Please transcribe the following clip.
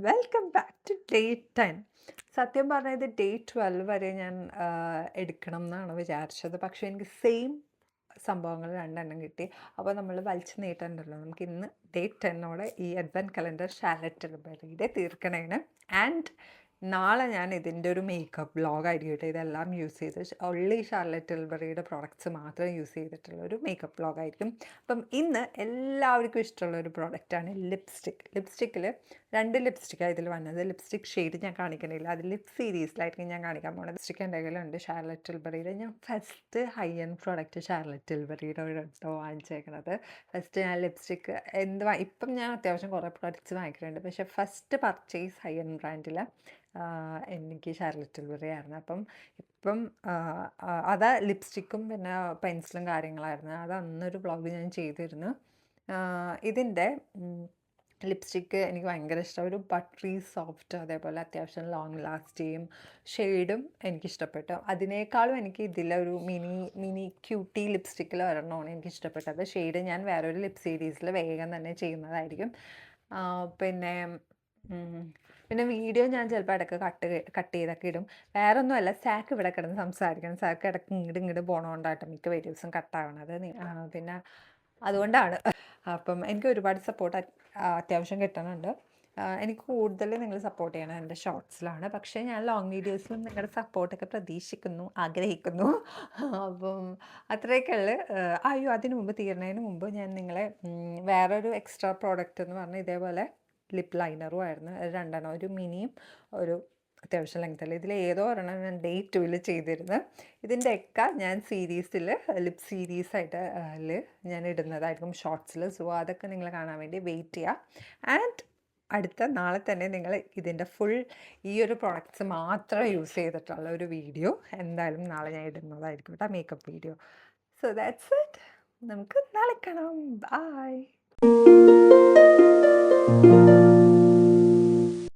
Welcome back to day 10. സത്യം പറഞ്ഞാൽ ഇത് ഡേ 12 വരെ ഞാൻ എടുക്കണം എന്നാണ് വിചാരിച്ചത്. പക്ഷേ എനിക്ക് സെയിം സംഭവങ്ങൾ രണ്ടെണ്ണം കിട്ടി. അപ്പോൾ നമ്മൾ വലിച്ചു നീട്ടണ്ടല്ലോ. നമുക്ക് ഇന്ന് ഡേ 10ഓടെ ഈ അഡ്വെൻറ്റ് കലണ്ടർ ഷാർലറ്റ് ടിൽബറിയുടെ തീർക്കണേന്. ആൻഡ് നാളെ ഞാൻ ഇതിൻ്റെ ഒരു മേക്കപ്പ് വ്ളോഗായിരിക്കും കേട്ടോ. ഇതെല്ലാം യൂസ് ചെയ്ത് ഒൺലി ഷാർലറ്റ് ടിൽബറിയുടെ പ്രോഡക്റ്റ്സ് മാത്രം യൂസ് ചെയ്തിട്ടുള്ള ഒരു മേക്കപ്പ് വ്ളോഗായിരിക്കും. അപ്പം ഇന്ന് എല്ലാവർക്കും ഇഷ്ടമുള്ള ഒരു പ്രോഡക്റ്റാണ് ലിപ്സ്റ്റിക്. ലിപ്സ്റ്റിക്കിൽ 2 ലിപ്സ്റ്റിക്കാണ് ഇതിൽ വന്നത്. ലിപ്സ്റ്റിക് ഷെയ്ഡ് ഞാൻ കാണിക്കണില്ല, അത് ലിപ് സീരീസിലായിരിക്കും ഞാൻ കാണിക്കാൻ പോകുന്നത്. ലിപ്സ്റ്റിക് എൻ്റെ കയ്യിലുണ്ട് ഷാർലറ്റ് ടിൽബറിയുടെ. ഞാൻ first high end product Charlotte ടിൽബറിയുടെ കേട്ടോ വാങ്ങിച്ചേക്കണത്. ഫസ്റ്റ് ഞാൻ ലിപ്സ്റ്റിക്ക് ഇപ്പം ഞാൻ അത്യാവശ്യം കുറേ പ്രോഡക്റ്റ്സ് വാങ്ങിക്കുന്നുണ്ട്. പക്ഷേ ഫസ്റ്റ് പർച്ചേസ് ഹൈ എൻഡ് ബ്രാൻഡിൽ എനിക്ക് ഷാർലറ്റ് ടിൽബറി ആയിരുന്നു. അപ്പം ഇപ്പം അതാ ലിപ്സ്റ്റിക്കും പിന്നെ പെൻസിലും കാര്യങ്ങളായിരുന്നു. അത് അന്നൊരു വ്ളോഗ് ഞാൻ ചെയ്തിരുന്നു. ഇതിൻ്റെ ലിപ്സ്റ്റിക്ക് എനിക്ക് ഭയങ്കര ഇഷ്ടം. ഒരു ബട്ടറി സോഫ്റ്റ്, അതേപോലെ അത്യാവശ്യം ലോങ് ലാസ്റ്റ് ചെയ്യും. ഷെയ്ഡും എനിക്കിഷ്ടപ്പെട്ടു. അതിനേക്കാളും എനിക്ക് ഇതിലൊരു മിനി ക്യൂട്ടി ലിപ്സ്റ്റിക്കിൽ ഒരെണ്ണമാണ് എനിക്കിഷ്ടപ്പെട്ടത്. ഷെയ്ഡ് ഞാൻ വേറൊരു ലിപ് സീരീസിൽ വേഗം തന്നെ ചെയ്യുന്നതായിരിക്കും. പിന്നെ പിന്നെ വീഡിയോ ഞാൻ ചിലപ്പോൾ ഇടയ്ക്ക് കട്ട് ചെയ്തൊക്കെ ഇടും. വേറൊന്നുമല്ല, സാക്ക് ഇവിടെ കിടന്ന് സംസാരിക്കണം. സാക്ക് ഇടയ്ക്ക് ഇങ്ങോട്ട് പോകണോണ്ടായിട്ട് മിക്ക വീഡിയോസും കട്ടാവണത്. പിന്നെ അതുകൊണ്ടാണ്. അപ്പം എനിക്ക് ഒരുപാട് സപ്പോർട്ട് അത്യാവശ്യം കിട്ടുന്നുണ്ട്. എനിക്ക് കൂടുതൽ നിങ്ങൾ സപ്പോർട്ട് ചെയ്യണം എൻ്റെ ഷോർട്സിലാണ്. പക്ഷേ ഞാൻ ലോങ് വീഡിയോസിലും നിങ്ങളുടെ സപ്പോർട്ടൊക്കെ പ്രതീക്ഷിക്കുന്നു, ആഗ്രഹിക്കുന്നു. അപ്പം അത്രയൊക്കെ ഉള്ളു. അയ്യോ, അതിന് മുമ്പ് തീരുന്നതിന് മുമ്പ് ഞാൻ നിങ്ങളെ വേറൊരു എക്സ്ട്രാ പ്രോഡക്റ്റ് എന്ന് പറഞ്ഞാൽ ഇതേപോലെ ലിപ്പ് ലൈനറും ആയിരുന്നു. 2 ഒരു മിനിയും ഒരു അത്യാവശ്യം ലെങ്തല്ല. ഇതിൽ ഏതോ ഒരെണ്ണം ഞാൻ ഡേ 2 ചെയ്തിരുന്നു. ഇതിൻ്റെയൊക്കെ ഞാൻ സീരീസിൽ ലിപ് സീരീസായിട്ട് ഞാൻ ഇടുന്നതായിരിക്കും ഷോർട്സിൽ. സോ അതൊക്കെ നിങ്ങൾ കാണാൻ വേണ്ടി വെയിറ്റ് ചെയ്യുക. ആൻഡ് അടുത്ത നാളെ തന്നെ നിങ്ങൾ ഇതിൻ്റെ ഫുൾ ഈ ഒരു പ്രോഡക്റ്റ്സ് മാത്രം യൂസ് ചെയ്തിട്ടുള്ള ഒരു വീഡിയോ എന്തായാലും നാളെ ഞാൻ ഇടുന്നതായിരിക്കും കേട്ടോ, makeup video. So that's it. നമുക്ക് നാളെ കാണാം. ബൈ.